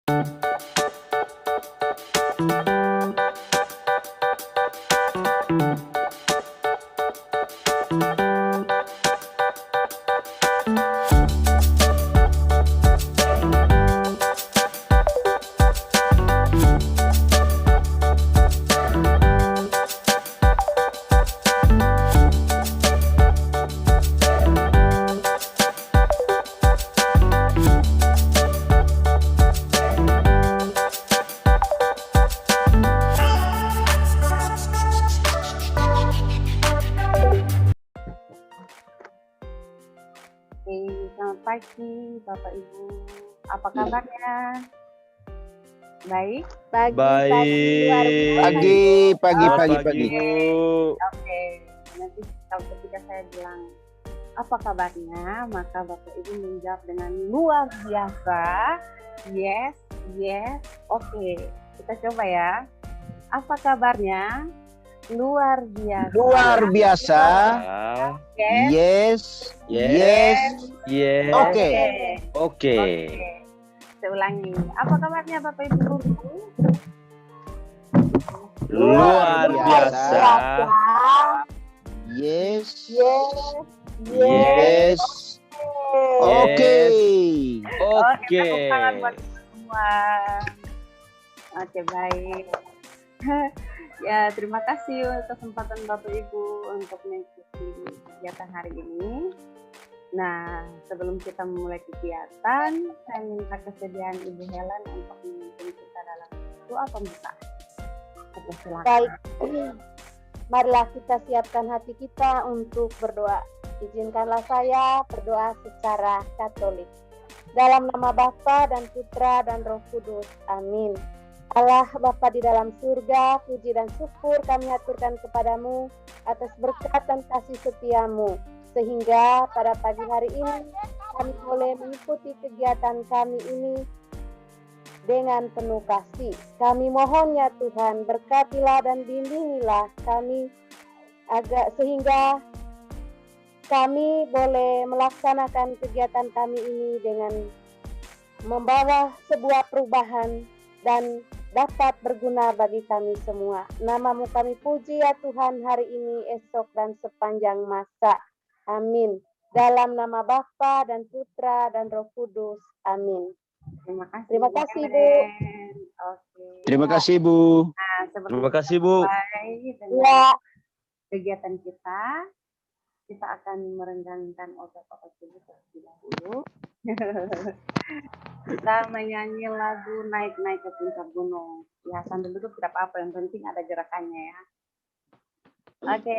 Selamat pagi Bapak Ibu, apa kabarnya? Baik? Pagi. Oke, nanti kalau ketika saya bilang apa kabarnya, maka Bapak Ibu menjawab dengan luar biasa. Yes, oke. Kita coba ya. Apa kabarnya? Luar biasa. Yes. Oke. Saya ulangi. Apa kabarnya Bapak Ibu guru? Luar biasa. Yes. Oke. Tepuk tangan buat semua. Oke, baik. Ya, terima kasih untuk kesempatan Bapak Ibu untuk mengikuti kegiatan hari ini. Nah, sebelum kita memulai kegiatan, saya minta kesediaan Ibu Helen untuk memimpin kita dalam doa pembukaan. Silakan. Baik, marilah kita siapkan hati kita untuk berdoa. Izinkanlah saya berdoa secara Katolik. Dalam nama Bapa dan Putra dan Roh Kudus. Amin. Allah Bapa di dalam surga, puji dan syukur kami aturkan kepadamu atas berkat dan kasih setiamu. Sehingga pada pagi hari ini kami boleh mengikuti kegiatan kami ini dengan penuh kasih. Kami mohon ya Tuhan, berkatilah dan bimbingilah kami sehingga kami boleh melaksanakan kegiatan kami ini dengan membawa sebuah perubahan dan dapat berguna bagi kami semua. Namamu kami puji ya Tuhan hari ini, esok dan sepanjang masa. Amin. Dalam nama Bapa dan Putra dan Roh Kudus. Amin. Terima kasih Bu. Oke. Terima kasih Bu. Nah, Terima kasih Bu. Ya. Kegiatan kita akan merenggangkan otot-otot tubuh terlebih dahulu. Kita menyanyi lagu Naik-Naik ke Puncak Gunung. Ya, sambil duduk tidak apa-apa, yang penting ada gerakannya ya. Oke,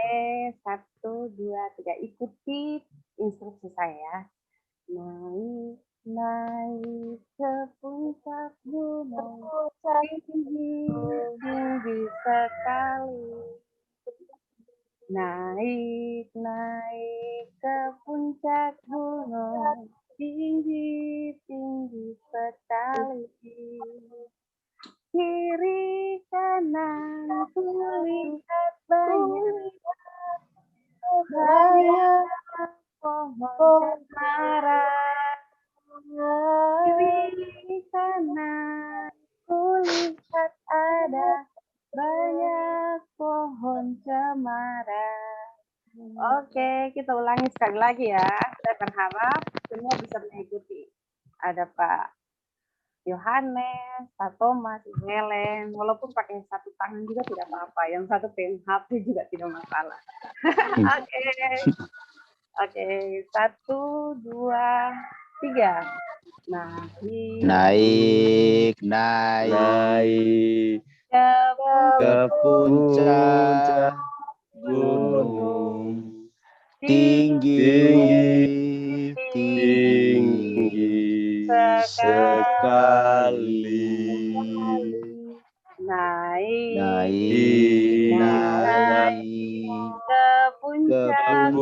1, 2, 3. Ikuti instruksi saya. Naik ke puncak gunung, tinggi sekali. Naik ke puncak gunung, tinggi sekali. Kiri kanan kulihat banyak pohon cemara. Kiri kanan kulihat ada banyak pohon cemara. Oke, kita ulangi sekali lagi ya. Saya berharap semua bisa mengikuti. Ada Pak Yohanes, Pak Thomas, Ibu Helen, walaupun pakai satu tangan juga tidak apa-apa, yang satu pegang HP juga tidak masalah. Oke, 1, 2, 3. Naik ke puncak gunung, tinggi sekali. Naik ke puncak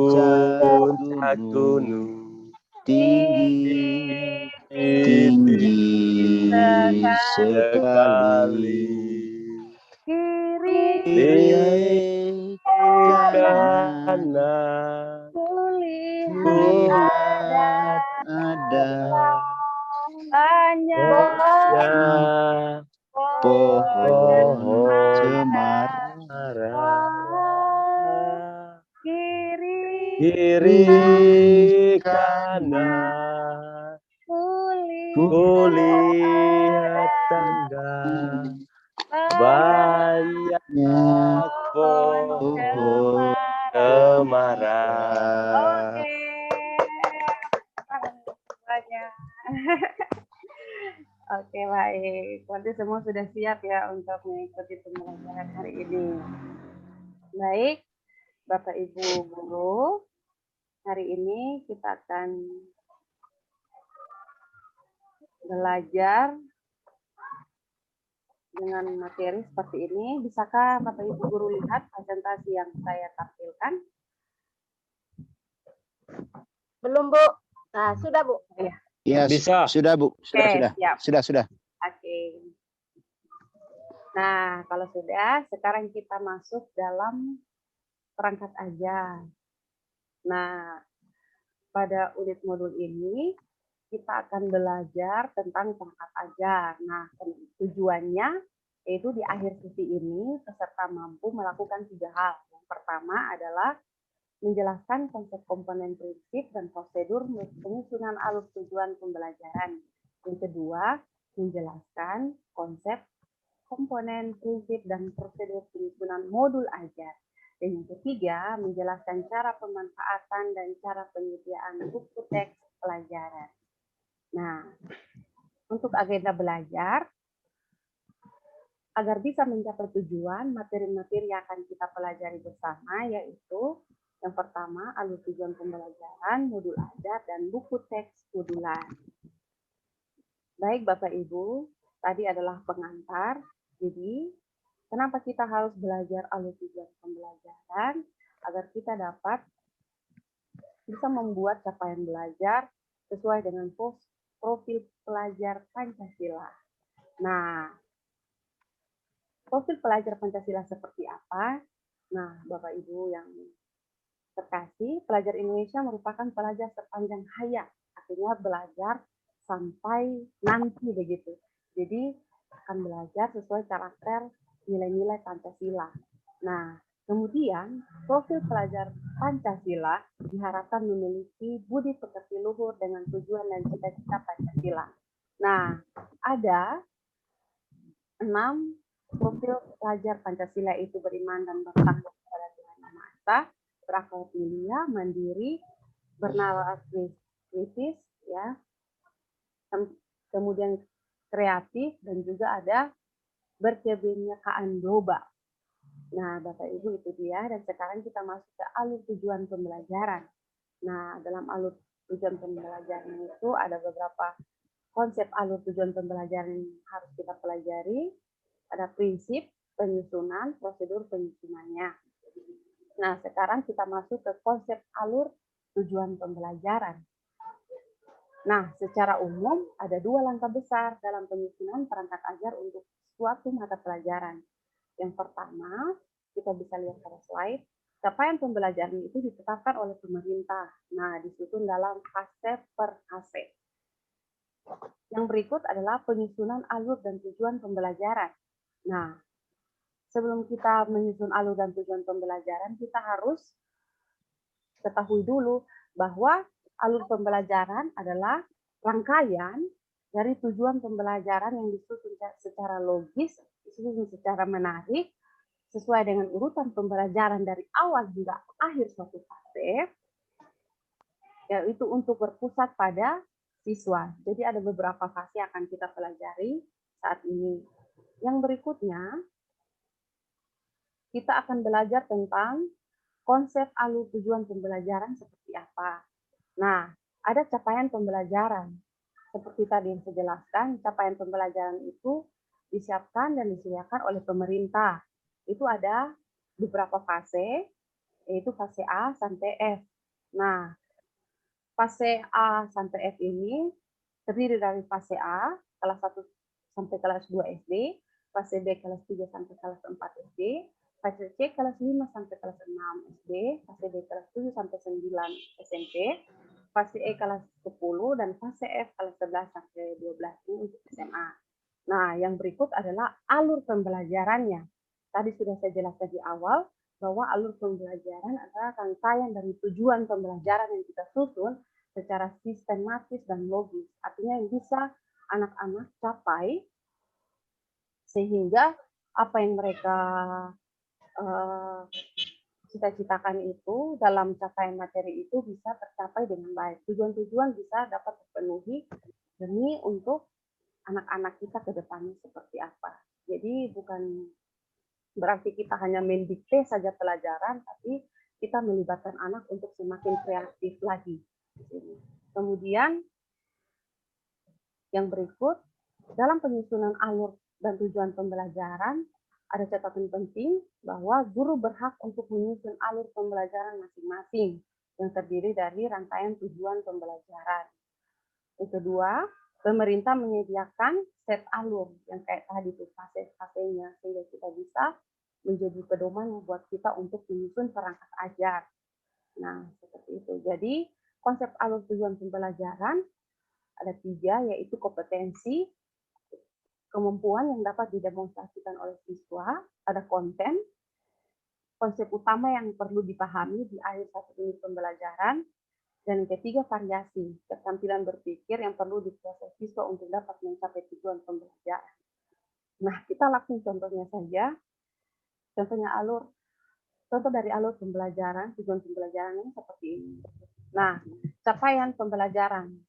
gunung, tinggi sekali. Kiri kanan kulihat ada banyak kiri kanan, kulihat tangga, banyak pohon cemara. Oke. Banyak. Oke, baik. Berarti semua sudah siap ya untuk mengikuti pembelajaran hari ini. Baik, Bapak Ibu guru, hari ini kita akan belajar dengan materi seperti ini. Bisakah Bapak Ibu guru lihat presentasi yang saya tampilkan? Belum, Bu. Nah, sudah, Bu. Ya, Bisa. Sudah, Bu. Oke, siap. Sudah. Oke. Nah, kalau sudah, sekarang kita masuk dalam perangkat ajar. Nah, pada unit modul ini, kita akan belajar tentang perangkat ajar. Nah, tujuannya yaitu di akhir sesi ini, peserta mampu melakukan 3 hal. Yang pertama adalah menjelaskan konsep komponen prinsip dan prosedur penyusunan alur tujuan pembelajaran. Yang kedua, menjelaskan konsep komponen prinsip dan prosedur penyusunan modul ajar. Dan yang ketiga, menjelaskan cara pemanfaatan dan cara penyediaan buku teks pelajaran. Nah, untuk agenda belajar, agar bisa mencapai tujuan, materi-materi yang akan kita pelajari bersama yaitu yang pertama, alur tujuan pembelajaran, modul ajar, dan buku teks modular. Baik Bapak Ibu, tadi adalah pengantar. Jadi, kenapa kita harus belajar alur tujuan pembelajaran? Agar kita dapat bisa membuat capaian belajar sesuai dengan profil pelajar Pancasila. Nah, profil pelajar Pancasila seperti apa? Nah, Bapak Ibu yang terkasih, pelajar Indonesia merupakan pelajar sepanjang hayat, artinya belajar sampai nanti begitu. Jadi akan belajar sesuai karakter nilai-nilai Pancasila. Nah, kemudian profil pelajar Pancasila diharapkan memiliki budi pekerti luhur dengan tujuan dan cita-cita Pancasila. Nah, ada 6 profil pelajar Pancasila itu beriman dan bertakwa kepada Tuhan Yang Maha Esa, berakal mulia, mandiri, bernalar kritis, ya, kemudian kreatif, dan juga ada berkebinekaan global. Nah, Bapak Ibu itu dia, dan sekarang kita masuk ke alur tujuan pembelajaran. Nah, dalam alur tujuan pembelajaran itu ada beberapa konsep alur tujuan pembelajaran yang harus kita pelajari. Ada prinsip, penyusunan, prosedur penyusunannya. Nah, sekarang kita masuk ke konsep alur tujuan pembelajaran. Nah, secara umum ada 2 langkah besar dalam penyusunan perangkat ajar untuk suatu mata pelajaran. Yang pertama, kita bisa lihat pada slide, capaian pembelajaran itu ditetapkan oleh pemerintah. Nah, disusun dalam fase per fase. Yang berikut adalah penyusunan alur dan tujuan pembelajaran. Nah, sebelum kita menyusun alur dan tujuan pembelajaran, kita harus ketahui dulu bahwa alur pembelajaran adalah rangkaian dari tujuan pembelajaran yang disusun secara logis, disusun secara menarik, sesuai dengan urutan pembelajaran dari awal hingga akhir suatu fase, yaitu untuk berpusat pada siswa. Jadi ada beberapa fase yang akan kita pelajari saat ini. Yang berikutnya, kita akan belajar tentang konsep alur tujuan pembelajaran seperti apa. Nah, ada capaian pembelajaran. Seperti tadi yang saya jelaskan, capaian pembelajaran itu disiapkan dan disediakan oleh pemerintah. Itu ada beberapa fase, yaitu fase A sampai F. Nah, fase A sampai F ini terdiri dari fase A, kelas 1 sampai kelas 2 SD, fase B kelas 3 sampai kelas 4 SD, fase C kelas 5 sampai kelas 6 SD, fase D kelas 7 sampai 9 SMP, fase E kelas 10, dan fase F kelas 11 sampai 12 ini untuk SMA. Nah, yang berikut adalah alur pembelajarannya. Tadi sudah saya jelaskan di awal bahwa alur pembelajaran adalah rangkaian dari tujuan pembelajaran yang kita susun secara sistematis dan logis. Artinya yang bisa anak-anak capai sehingga apa yang mereka cita-citakan itu dalam capaian materi itu bisa tercapai dengan baik. Tujuan-tujuan bisa dapat terpenuhi demi untuk anak-anak kita ke depannya seperti apa. Jadi bukan berarti kita hanya mendikte saja pelajaran, tapi kita melibatkan anak untuk semakin kreatif lagi. Kemudian yang berikut, dalam penyusunan alur dan tujuan pembelajaran, ada catatan penting bahwa guru berhak untuk menyusun alur pembelajaran masing-masing yang terdiri dari rangkaian tujuan pembelajaran. Yang kedua, pemerintah menyediakan set alur yang kayak tadi itu fase-fasenya sehingga kita bisa menjadi pedoman buat kita untuk menyusun perangkat ajar. Nah, seperti itu. Jadi, konsep alur tujuan pembelajaran ada 3, yaitu kompetensi, kemampuan yang dapat didemonstrasikan oleh siswa, ada konten, konsep utama yang perlu dipahami di akhir satu unit pembelajaran, dan yang ketiga variasi, keterampilan berpikir yang perlu dikuasai siswa untuk dapat mencapai tujuan pembelajaran. Nah, kita langsung contohnya saja. Contohnya contoh dari alur pembelajaran, tujuan pembelajaran ini seperti ini. Nah, capaian pembelajaran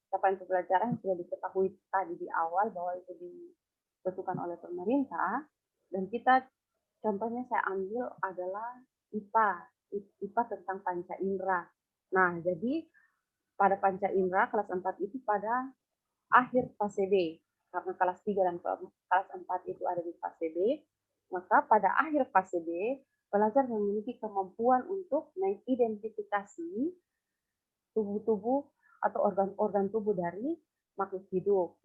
sudah diketahui tadi di awal bahwa itu ditentukan oleh pemerintah, dan kita contohnya saya ambil adalah IPA tentang panca indera. Nah, jadi pada panca indera kelas 4 itu pada akhir fase B, karena kelas 3 dan kelas 4 itu ada di fase B, maka pada akhir fase B, pelajar memiliki kemampuan untuk mengidentifikasi tubuh-tubuh atau organ-organ tubuh dari makhluk hidup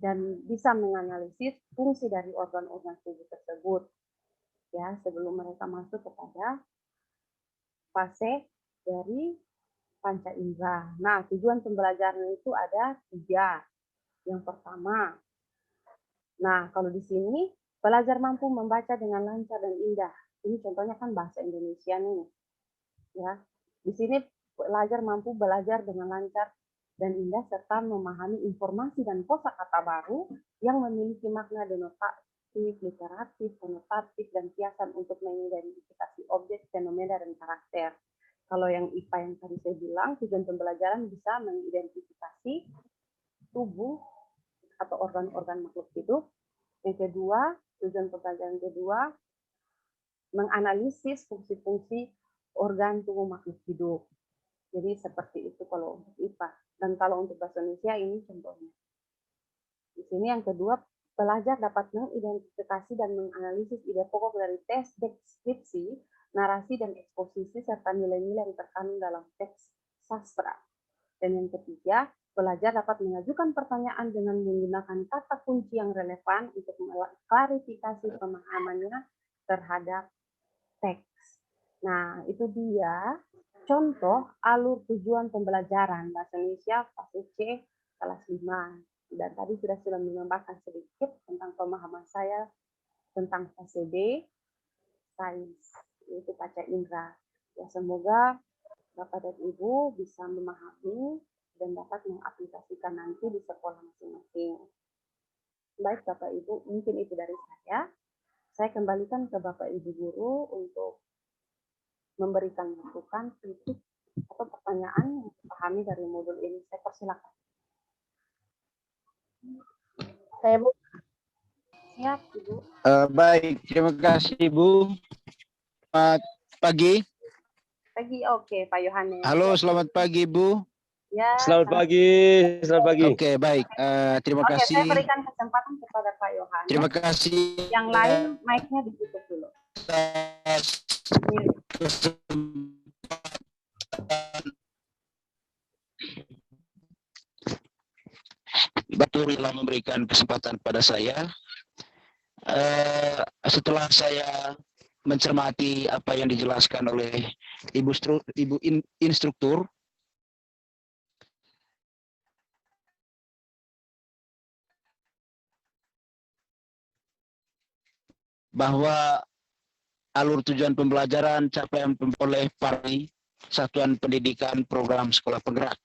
dan bisa menganalisis fungsi dari organ-organ tubuh tersebut. Ya, sebelum mereka masuk kepada fase dari panca indera. Nah, tujuan pembelajaran itu ada 3. Yang pertama, nah kalau di sini pelajar mampu membaca dengan lancar dan indah. Ini contohnya kan bahasa Indonesia nih. Ya, di sini pelajar mampu belajar dengan lancar dan indah serta memahami informasi dan kosakata baru yang memiliki makna denotatif, literatif, konotatif, dan kiasan untuk mengidentifikasi objek, fenomena, dan karakter. Kalau yang IPA yang tadi saya bilang, tujuan pembelajaran bisa mengidentifikasi tubuh atau organ-organ makhluk hidup. Yang kedua, tujuan pembelajaran kedua, menganalisis fungsi-fungsi organ tubuh makhluk hidup. Jadi seperti itu kalau untuk IPA. Dan kalau untuk bahasa Indonesia ini contohnya. Di sini yang kedua, pelajar dapat mengidentifikasi dan menganalisis ide pokok dari teks deskripsi, narasi, dan eksposisi, serta nilai-nilai yang terkandung dalam teks sastra. Dan yang ketiga, pelajar dapat mengajukan pertanyaan dengan menggunakan kata kunci yang relevan untuk mengklarifikasi pemahamannya terhadap teks. Nah, itu dia contoh alur tujuan pembelajaran bahasa Indonesia fase C kelas 5. Dan tadi sudah menggambarkan sedikit tentang pemahaman saya tentang fase B, sains, yaitu panca indera. Ya, semoga Bapak dan Ibu bisa memahami dan dapat mengaplikasikan nanti di sekolah masing-masing. Baik Bapak Ibu, mungkin itu dari saya. Saya kembalikan ke Bapak Ibu guru untuk memberikan masukan, kritik, atau pertanyaan yang dipahami dari modul ini. Saya persilakan. Saya Bu. Siap, Ibu. Baik, terima kasih Ibu. Selamat pagi. Pagi, oke, Pak Yohanes. Halo, selamat pagi Ibu. Ya. Selamat pagi. Selamat pagi. Oke, baik. Terima Oke, kasih. saya berikan kesempatan kepada Pak Yohanes. Terima kasih. Yang lain, mic-nya ditutup dulu. Baturilah memberikan kesempatan pada saya. Setelah saya mencermati apa yang dijelaskan oleh Ibu instruktur, bahwa alur tujuan pembelajaran capaian oleh para satuan pendidikan program sekolah penggerak.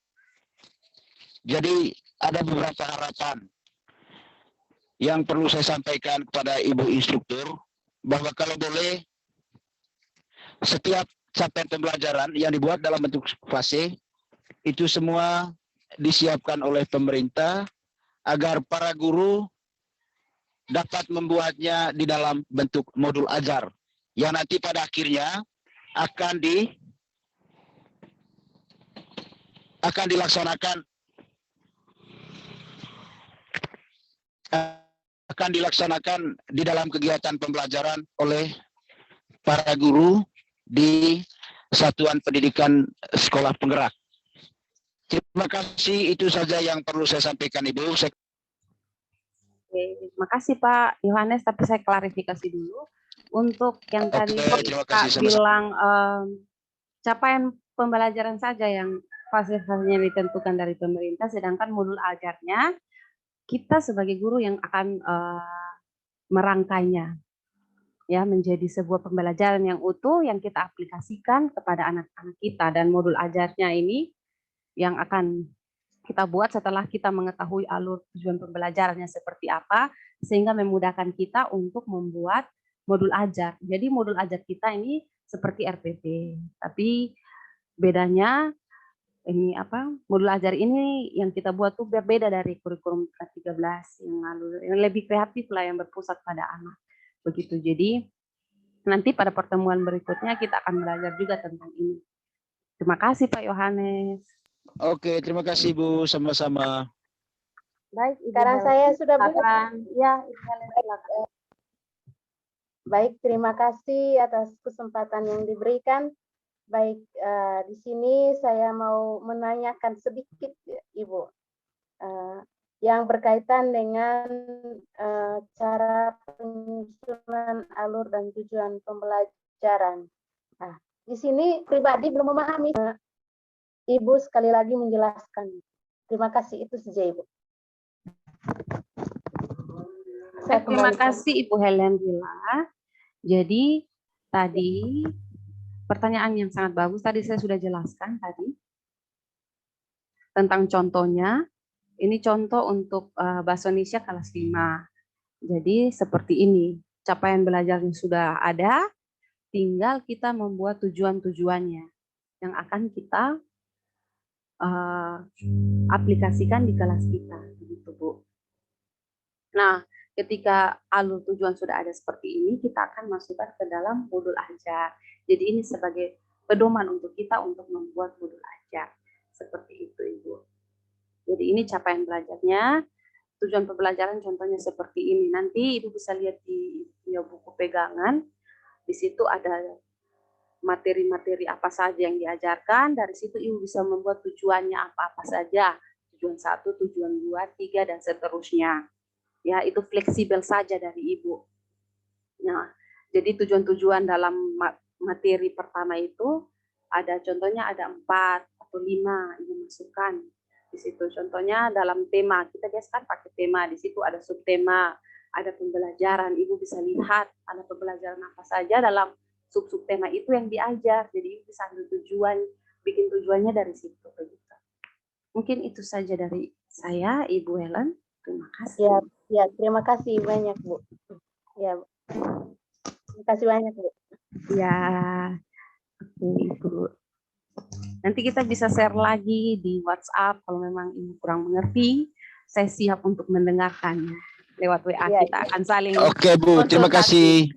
Jadi ada beberapa harapan yang perlu saya sampaikan kepada Ibu instruktur, bahwa kalau boleh setiap capaian pembelajaran yang dibuat dalam bentuk fase itu semua disiapkan oleh pemerintah agar para guru dapat membuatnya di dalam bentuk modul ajar yang nanti pada akhirnya akan dilaksanakan di dalam kegiatan pembelajaran oleh para guru di Satuan Pendidikan Sekolah Penggerak. Terima kasih, itu saja yang perlu saya sampaikan, Ibu. Oke, terima kasih Pak Yohanes, tapi saya klarifikasi dulu. Untuk yang tadi terima Kak kasih, bilang capaian pembelajaran saja yang fase-fasenya ditentukan dari pemerintah, sedangkan modul ajarnya kita sebagai guru yang akan merangkainya ya menjadi sebuah pembelajaran yang utuh yang kita aplikasikan kepada anak-anak kita, dan modul ajarnya ini yang akan kita buat setelah kita mengetahui alur tujuan pembelajarannya seperti apa, sehingga memudahkan kita untuk membuat modul ajar. Jadi modul ajar kita ini seperti RPP, tapi bedanya ini modul ajar ini yang kita buat tuh berbeda dari kurikulum 13 yang lalu, yang lebih kreatif lah, yang berpusat pada anak. Begitu. Jadi nanti pada pertemuan berikutnya kita akan belajar juga tentang ini. Terima kasih Pak Yohanes. Oke, terima kasih Bu, sama-sama. Baik, Sekarang saya sudah ya, silakan. Baik, terima kasih atas kesempatan yang diberikan. Baik, di sini saya mau menanyakan sedikit, Ibu, yang berkaitan dengan cara penyusunan alur dan tujuan pembelajaran. Nah, di sini pribadi belum memahami. Ibu sekali lagi menjelaskan. Terima kasih, itu saja Ibu. Terima kasih Ibu Helen Villa. Jadi tadi pertanyaan yang sangat bagus, tadi saya sudah jelaskan tadi tentang contohnya. Ini contoh untuk bahasa Indonesia kelas 5. Jadi seperti ini, capaian belajarnya sudah ada, tinggal kita membuat tujuan-tujuannya yang akan kita aplikasikan di kelas kita, begitu Bu. Nah, ketika alur tujuan sudah ada seperti ini, kita akan masukkan ke dalam modul ajar. Jadi ini sebagai pedoman untuk kita untuk membuat modul ajar. Seperti itu, Ibu. Jadi ini capaian belajarnya, tujuan pembelajaran contohnya seperti ini. Nanti Ibu bisa lihat di buku pegangan, di situ ada materi-materi apa saja yang diajarkan, dari situ Ibu bisa membuat tujuannya apa-apa saja. Tujuan 1, tujuan 2, 3, dan seterusnya. Ya, itu fleksibel saja dari Ibu. Nah, jadi tujuan-tujuan dalam materi pertama itu, ada contohnya ada 4 atau 5 Ibu masukkan. Di situ contohnya dalam tema, kita biasakan pakai tema, di situ ada subtema, ada pembelajaran, Ibu bisa lihat ada pembelajaran apa saja dalam sub-sub tema itu yang diajar. Jadi Ibu bisa ambil tujuan, bikin tujuannya dari situ begitu. Mungkin itu saja dari saya, Ibu Helen. Terima kasih. Ya, terima kasih banyak Bu. Ya, terima kasih banyak Bu. Ya, oke Ibu. Nanti kita bisa share lagi di WhatsApp kalau memang Ibu kurang mengerti. Saya siap untuk mendengarkannya lewat WA. Kita akan saling. Oke Bu, terima kasih.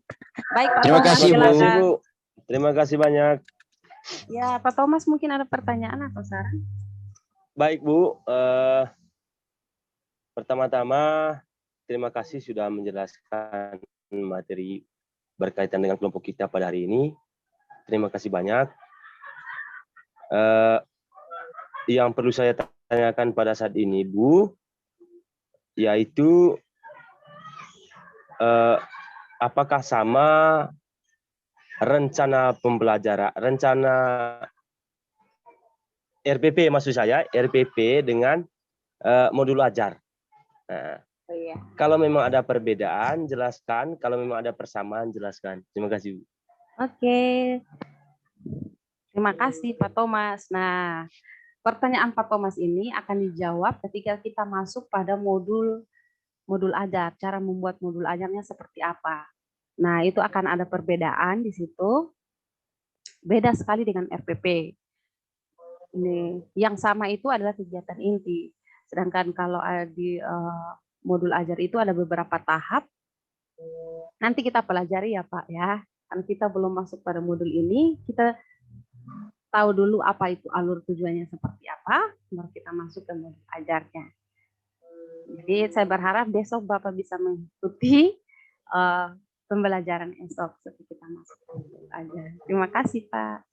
Baik Pak Terima Thomas, kasih, Bu. silakan. Bu. Terima kasih banyak. Ya, Pak Thomas mungkin ada pertanyaan atau saran? Baik Bu, pertama-tama terima kasih sudah menjelaskan materi berkaitan dengan kelompok kita pada hari ini. Terima kasih banyak. Yang perlu saya tanyakan pada saat ini Bu, yaitu apakah sama rencana pembelajaran, rencana RPP maksud saya, RPP dengan modul ajar. Nah, kalau memang ada perbedaan, jelaskan. Kalau memang ada persamaan, jelaskan. Terima kasih, Bu. Oke. Terima kasih Pak Thomas. Nah, pertanyaan Pak Thomas ini akan dijawab ketika kita masuk pada modul ajar, cara membuat modul ajarnya seperti apa. Nah, itu akan ada perbedaan di situ. Beda sekali dengan RPP. Ini yang sama itu adalah kegiatan inti. Sedangkan kalau di modul ajar itu ada beberapa tahap. Nanti kita pelajari ya Pak ya. Karena kita belum masuk pada modul ini, kita tahu dulu apa itu alur tujuannya seperti apa, baru kita masuk ke modul ajarnya. Jadi saya berharap besok Bapak bisa mengikuti pembelajaran esok seperti kita masuk ke modul ajar. Terima kasih Pak.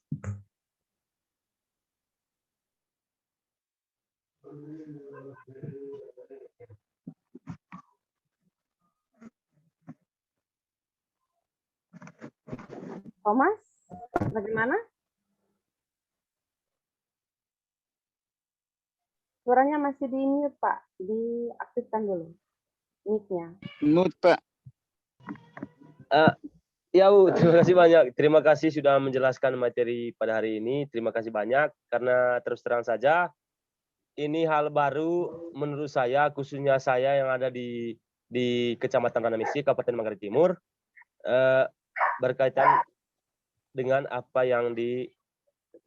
Thomas, bagaimana? Suaranya masih di mute, Pak. Diaktifkan dulu mic-nya. Mute, Pak. Ya Bu, terima kasih banyak. Terima kasih sudah menjelaskan materi pada hari ini. Terima kasih banyak karena terus terang saja ini hal baru menurut saya, khususnya saya yang ada di Kecamatan Ranamisi, Kabupaten Manggarai Timur, berkaitan dengan apa yang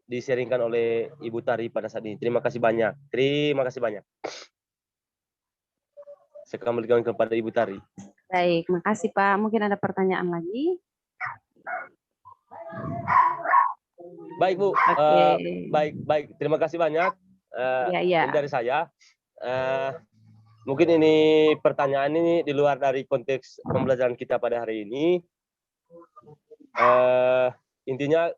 diseringkan oleh Ibu Tari pada saat ini. Terima kasih banyak. Terima kasih banyak. Saya kembalikan kepada Ibu Tari. Baik, makasih Pak. Mungkin ada pertanyaan lagi? Baik Bu, baik. Terima kasih banyak. Ini dari saya. Mungkin ini pertanyaan ini di luar dari konteks pembelajaran kita pada hari ini. Intinya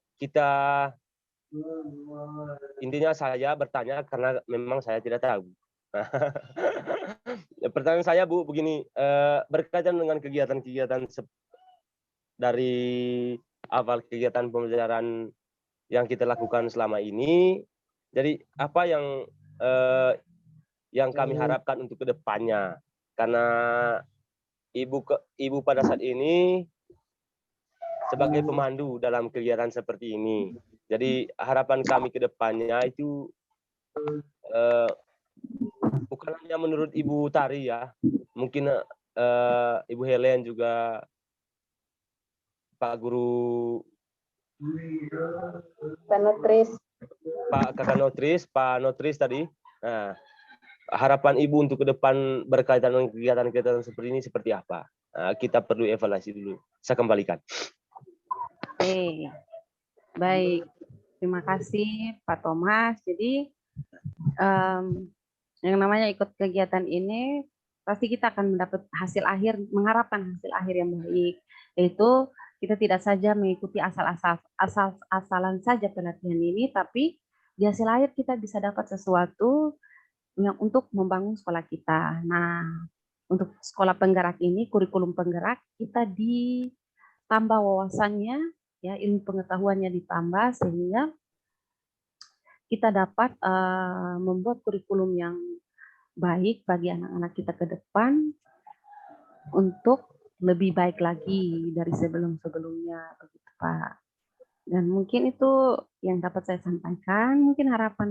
saya bertanya karena memang saya tidak tahu. Pertanyaan saya Bu begini, berkaitan dengan kegiatan-kegiatan dari awal kegiatan pembelajaran yang kita lakukan selama ini. Jadi apa yang kami harapkan untuk kedepannya? Karena ibu pada saat ini sebagai pemandu dalam kegiatan seperti ini. Jadi harapan kami ke depannya itu bukan hanya menurut Ibu Tari ya, mungkin Ibu Helen juga, Pak Guru, Pak Notris, Pak Kakak Notris, Pak Notris tadi. Nah, harapan Ibu untuk ke depan berkaitan dengan kegiatan-kegiatan seperti ini seperti apa? Nah, kita perlu evaluasi dulu. Saya kembalikan. Oke, baik. Terima kasih Pak Thomas. Jadi yang namanya ikut kegiatan ini pasti kita akan mendapat hasil akhir, mengharapkan hasil akhir yang baik, yaitu kita tidak saja mengikuti asal-asalan saja pelatihan ini, tapi di hasil akhir kita bisa dapat sesuatu yang untuk membangun sekolah kita. Nah, untuk sekolah penggerak ini, kurikulum penggerak, kita ditambah wawasannya, ya, ilmu pengetahuannya ditambah sehingga kita dapat membuat kurikulum yang baik bagi anak-anak kita ke depan untuk lebih baik lagi dari sebelum-sebelumnya, begitu Pak. Dan mungkin itu yang dapat saya sampaikan. Mungkin harapan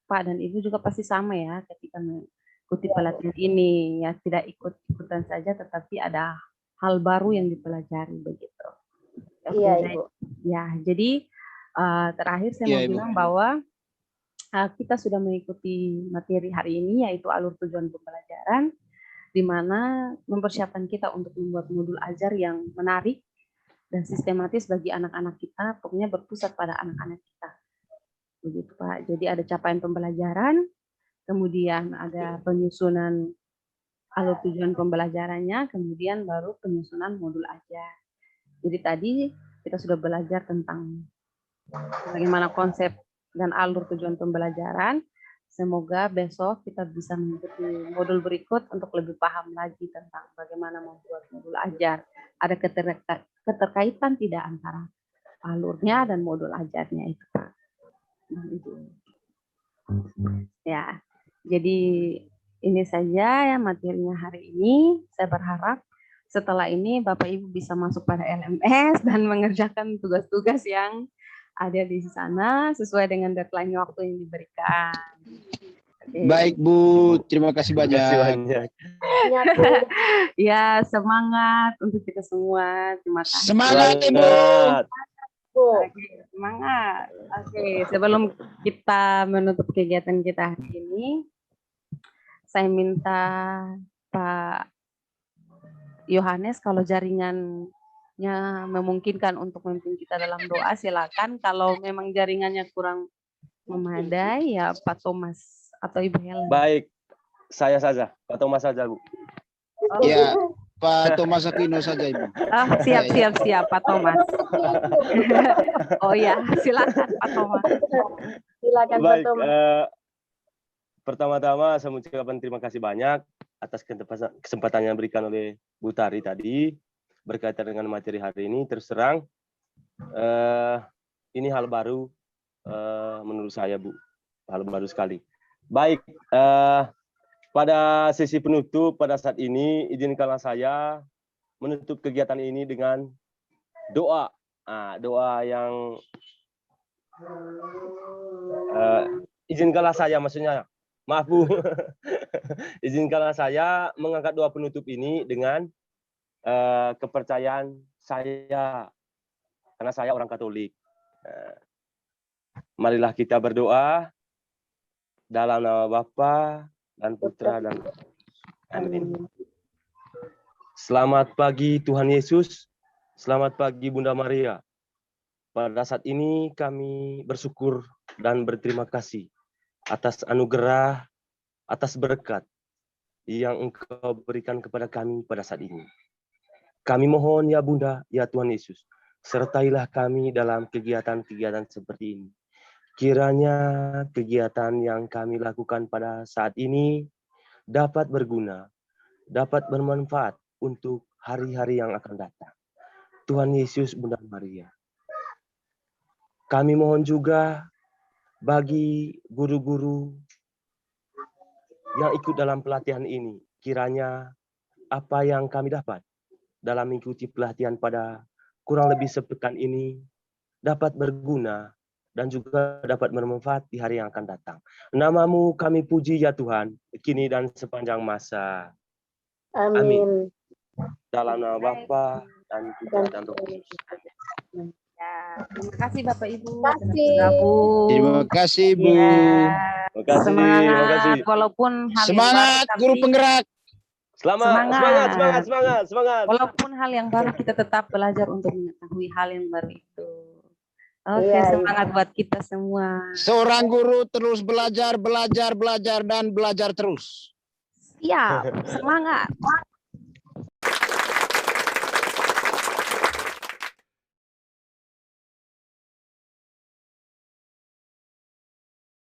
Pak dan Ibu juga pasti sama ya ketika mengikuti pelatihan ini, ya tidak ikut-ikutan saja, tetapi ada hal baru yang dipelajari begitu. Iya Ibu. Ya, jadi terakhir saya mau bilang bahwa kita sudah mengikuti materi hari ini, yaitu alur tujuan pembelajaran, di mana mempersiapkan kita untuk membuat modul ajar yang menarik dan sistematis bagi anak-anak kita, pokoknya berpusat pada anak-anak kita. Begitu Pak. Jadi ada capaian pembelajaran, kemudian ada penyusunan alur tujuan pembelajarannya, kemudian baru penyusunan modul ajar. Jadi tadi kita sudah belajar tentang bagaimana konsep dan alur tujuan pembelajaran. Semoga besok kita bisa mengikuti modul berikut untuk lebih paham lagi tentang bagaimana membuat modul ajar. Ada keterkaitan tidak antara alurnya dan modul ajarnya itu, Pak. Ya, jadi ini saja ya materinya hari ini. Saya berharap setelah ini Bapak Ibu bisa masuk pada LMS dan mengerjakan tugas-tugas yang ada di sana sesuai dengan deadline waktu yang diberikan. Oke. Baik Bu, terima kasih Terima kasih banyak. banyak. Ingat, Bu. Ya, semangat untuk kita semua. Terima kasih. Semangat Ibu. Semangat. Bu. Oke, semangat. Oke, sebelum kita menutup kegiatan kita hari ini, saya minta Pak Yohanes kalau jaringannya memungkinkan untuk memimpin kita dalam doa, silakan. Kalau memang jaringannya kurang memadai, ya Pak Thomas atau Ibu Helen. Baik, saya saja, Pak Thomas saja, Bu. Oh, Ya, Pak Thomas Aquino saja Ibu. oh, siap, Pak Thomas. Oh ya, silakan Pak Thomas. Silakan Pak Baik, Thomas. pertama-tama saya mengucapkan terima kasih banyak atas kesempatan yang diberikan oleh Bu Tari tadi berkaitan dengan materi hari ini. Terus terang, ini hal baru menurut saya, Bu, hal baru sekali. Baik, pada sesi penutup pada saat ini, izinkanlah saya menutup kegiatan ini dengan doa. Doa yang izinkanlah saya, maksudnya, maaf Bu, izinkanlah saya mengangkat doa penutup ini dengan kepercayaan saya, karena saya orang Katolik. Marilah kita berdoa dalam nama Bapa dan Putra dan Roh. Amin. Selamat pagi Tuhan Yesus, selamat pagi Bunda Maria. Pada saat ini kami bersyukur dan berterima kasih atas anugerah, atas berkat yang Engkau berikan kepada kami pada saat ini. Kami mohon ya Bunda, ya Tuhan Yesus, sertailah kami dalam kegiatan-kegiatan seperti ini. Kiranya kegiatan yang kami lakukan pada saat ini dapat berguna, dapat bermanfaat untuk hari-hari yang akan datang. Tuhan Yesus, Bunda Maria. Kami mohon juga bagi guru-guru yang ikut dalam pelatihan ini, kiranya apa yang kami dapat dalam mengikuti pelatihan pada kurang lebih sepekan ini dapat berguna dan juga dapat bermanfaat di hari yang akan datang. Namamu kami puji ya Tuhan, kini dan sepanjang masa. Amin. Dalam nama Bapa dan Putra dan Roh Kudus. Amin. Ya, terima kasih Bapak Ibu. Terima kasih Bu. Ya, Terima kasih. semangat, Terima kasih. walaupun hal yang Semangat baru, guru tapi penggerak. Semangat. walaupun hal yang baru kita tetap belajar untuk mengetahui hal yang baru itu. Oke, Iya, semangat buat kita semua. Seorang guru terus belajar dan belajar terus. Siap, semangat.